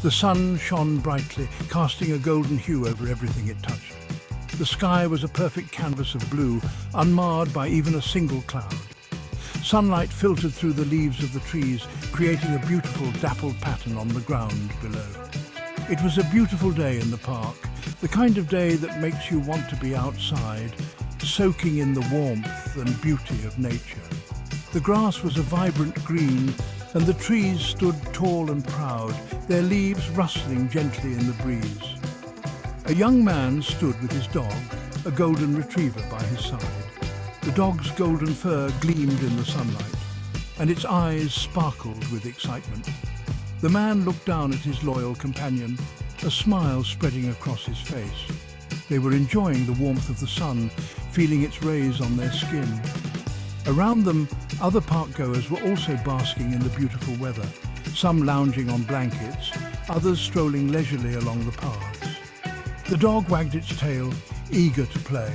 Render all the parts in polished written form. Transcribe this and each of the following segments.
The sun shone brightly, casting a golden hue over everything it touched. The sky was a perfect canvas of blue, unmarred by even a single cloud. Sunlight filtered through the leaves of the trees, creating a beautiful dappled pattern on the ground below. It was a beautiful day in the park, the kind of day that makes you want to be outside, soaking in the warmth and beauty of nature. The grass was a vibrant green, and the trees stood tall and proud, their leaves rustling gently in the breeze. A young man stood with his dog, a golden retriever, by his side. The dog's golden fur gleamed in the sunlight, and its eyes sparkled with excitement. The man looked down at his loyal companion, a smile spreading across his face. They were enjoying the warmth of the sun, feeling its rays on their skin. Around them, other park-goers were also basking in the beautiful weather, some lounging on blankets, others strolling leisurely along the paths. The dog wagged its tail, eager to play.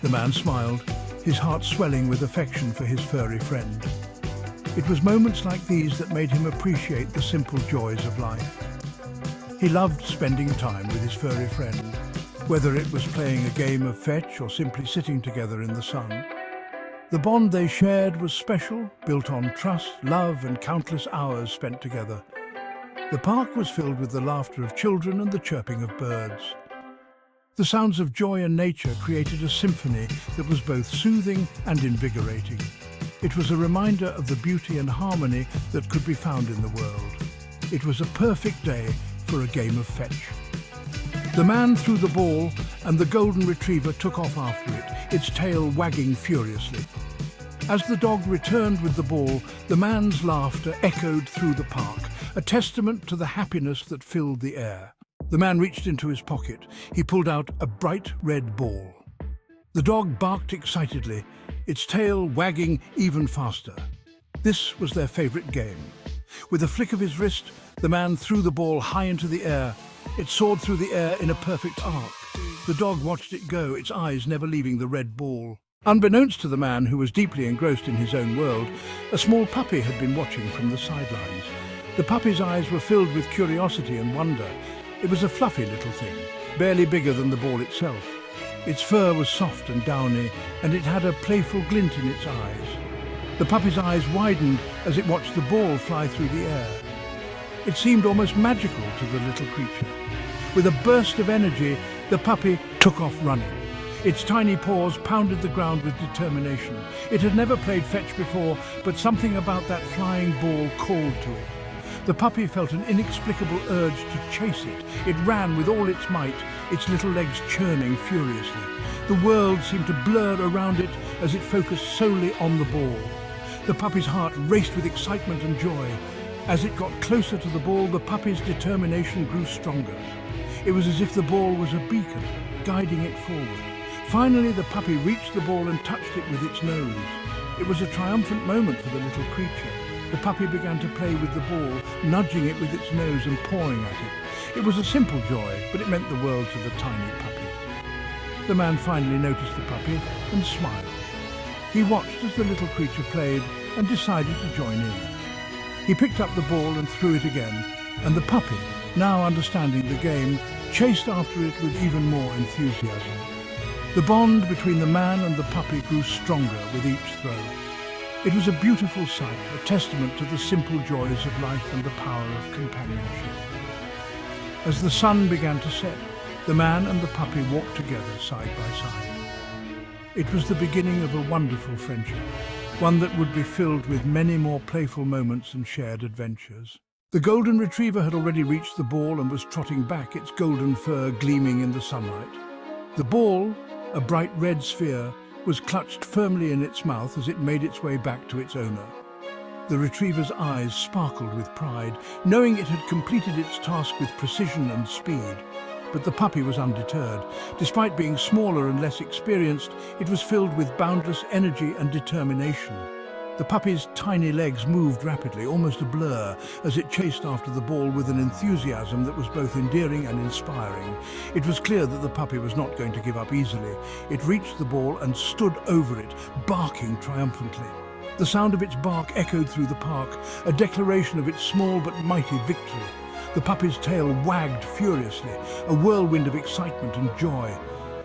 The man smiled, his heart swelling with affection for his furry friend. It was moments like these that made him appreciate the simple joys of life. He loved spending time with his furry friend, whether it was playing a game of fetch or simply sitting together in the sun. The bond they shared was special, built on trust, love, and countless hours spent together. The park was filled with the laughter of children and the chirping of birds. The sounds of joy and nature created a symphony that was both soothing and invigorating. It was a reminder of the beauty and harmony that could be found in the world. It was a perfect day for a game of fetch. The man threw the ball, and the golden retriever took off after it, its tail wagging furiously. As the dog returned with the ball, the man's laughter echoed through the park, a testament to the happiness that filled the air. The man reached into his pocket. He pulled out a bright red ball. The dog barked excitedly, its tail wagging even faster. This was their favorite game. With a flick of his wrist, the man threw the ball high into the air. It soared through the air in a perfect arc. The dog watched it go, its eyes never leaving the red ball. Unbeknownst to the man, who was deeply engrossed in his own world, a small puppy had been watching from the sidelines. The puppy's eyes were filled with curiosity and wonder. It was a fluffy little thing, barely bigger than the ball itself. Its fur was soft and downy, and it had a playful glint in its eyes. The puppy's eyes widened as it watched the ball fly through the air. It seemed almost magical to the little creature. With a burst of energy, the puppy took off running. Its tiny paws pounded the ground with determination. It had never played fetch before, but something about that flying ball called to it. The puppy felt an inexplicable urge to chase it. It ran with all its might, its little legs churning furiously. The world seemed to blur around it as it focused solely on the ball. The puppy's heart raced with excitement and joy. As it got closer to the ball, the puppy's determination grew stronger. It was as if the ball was a beacon, guiding it forward. Finally, the puppy reached the ball and touched it with its nose. It was a triumphant moment for the little creature. The puppy began to play with the ball, nudging it with its nose and pawing at it. It was a simple joy, but it meant the world to the tiny puppy. The man finally noticed the puppy and smiled. He watched as the little creature played and decided to join in. He picked up the ball and threw it again, and the puppy, now understanding the game, chased after it with even more enthusiasm. The bond between the man and the puppy grew stronger with each throw. It was a beautiful sight, a testament to the simple joys of life and the power of companionship. As the sun began to set, the man and the puppy walked together side by side. It was the beginning of a wonderful friendship, one that would be filled with many more playful moments and shared adventures. The golden retriever had already reached the ball and was trotting back, its golden fur gleaming in the sunlight. The ball, a bright red sphere, was clutched firmly in its mouth as it made its way back to its owner. The retriever's eyes sparkled with pride, knowing it had completed its task with precision and speed. But the puppy was undeterred. Despite being smaller and less experienced, it was filled with boundless energy and determination. The puppy's tiny legs moved rapidly, almost a blur, as it chased after the ball with an enthusiasm that was both endearing and inspiring. It was clear that the puppy was not going to give up easily. It reached the ball and stood over it, barking triumphantly. The sound of its bark echoed through the park, a declaration of its small but mighty victory. The puppy's tail wagged furiously, a whirlwind of excitement and joy.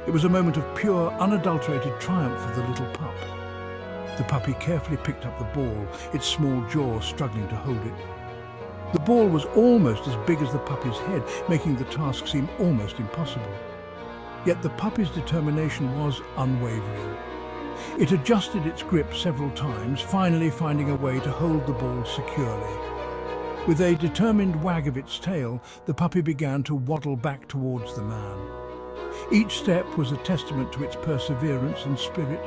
It was a moment of pure, unadulterated triumph for the little pup. The puppy carefully picked up the ball, its small jaw struggling to hold it. The ball was almost as big as the puppy's head, making the task seem almost impossible. Yet the puppy's determination was unwavering. It adjusted its grip several times, finally finding a way to hold the ball securely. With a determined wag of its tail, the puppy began to waddle back towards the man. Each step was a testament to its perseverance and spirit.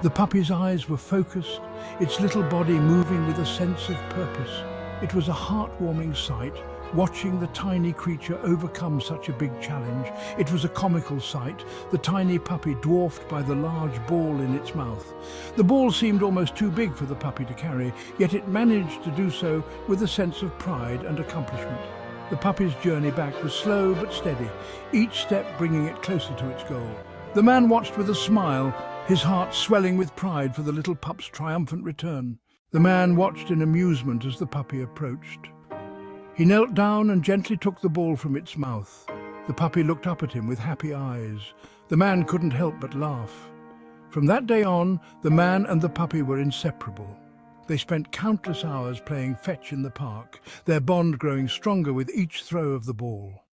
The puppy's eyes were focused, its little body moving with a sense of purpose. It was a heartwarming sight, watching the tiny creature overcome such a big challenge. It was a comical sight, the tiny puppy dwarfed by the large ball in its mouth. The ball seemed almost too big for the puppy to carry, yet it managed to do so with a sense of pride and accomplishment. The puppy's journey back was slow but steady, each step bringing it closer to its goal. The man watched with a smile, his heart swelling with pride for the little pup's triumphant return. The man watched in amusement as the puppy approached. He knelt down and gently took the ball from its mouth. The puppy looked up at him with happy eyes. The man couldn't help but laugh. From that day on, the man and the puppy were inseparable. They spent countless hours playing fetch in the park, their bond growing stronger with each throw of the ball.